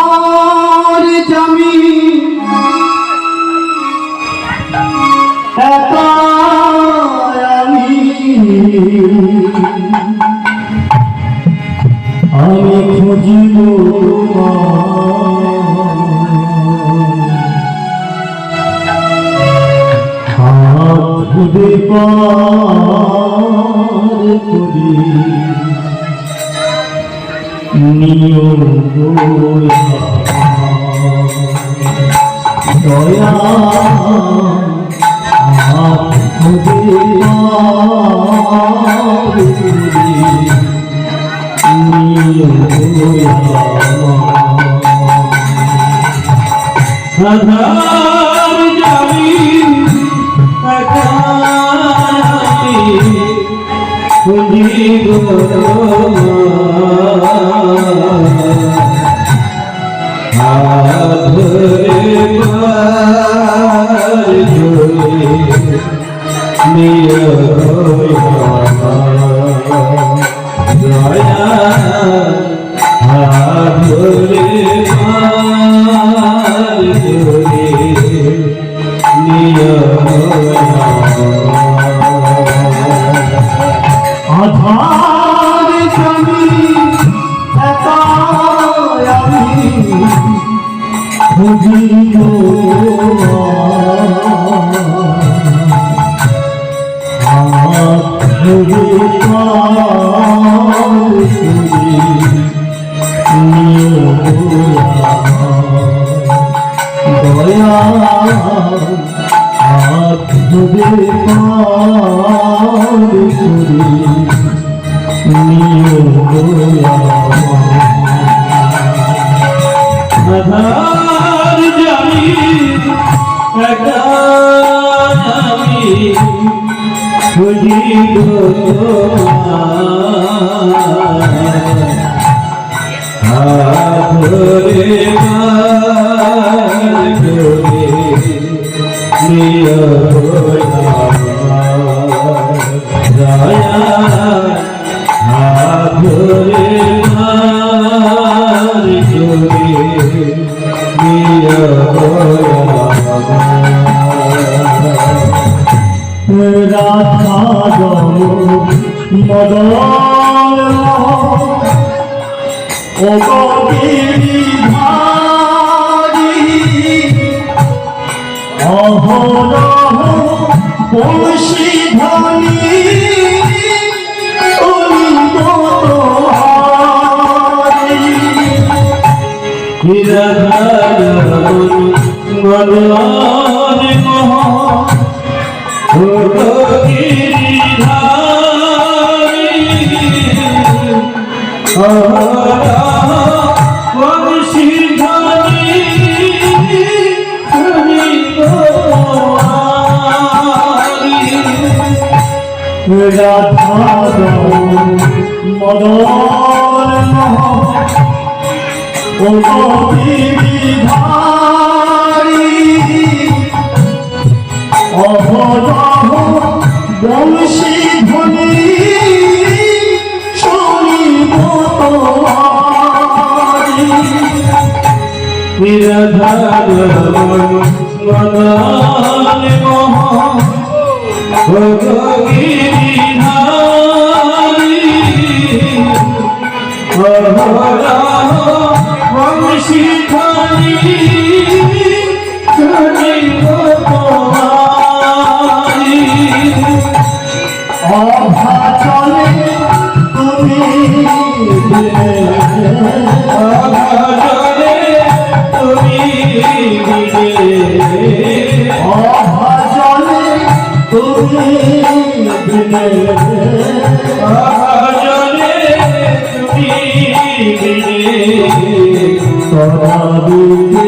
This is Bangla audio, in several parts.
আধার জামি একা আমি খুঁজিব হাত ধরে পার করি নিয়ম দয়া আধার জামি খুঁজিব ধরে দয়া ধরে আধার জামি একা আমি খুঁজিব দয়া আধার জামি একা আমি খুঁজিব ধরে রাধা মদন ও গিরিধারী অহরহ বংশীধ্বনি রাধা মদন ও গিরিধারী অহরহ বংশীধ্বনি শুনিব তোমারি। রাধা মদন মোহন গিরিধারী অহরহ বংশীধারী তোমারি অভাচলে তুমি অভাজলে তুমি অভাচলে তুমি অভাজলে তুমি তরাবিতে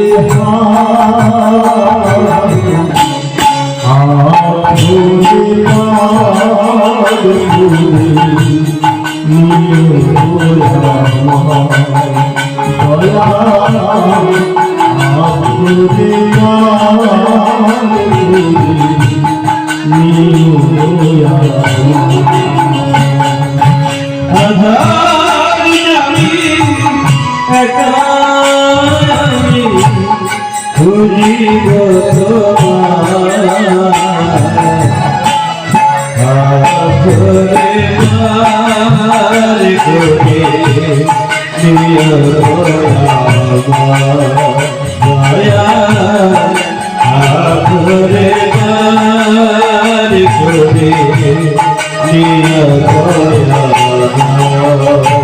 আধার জানি একা আমি খুঁজিব তোমার করে মার করে নিয় দয়া করে মার করে নিয় দয়া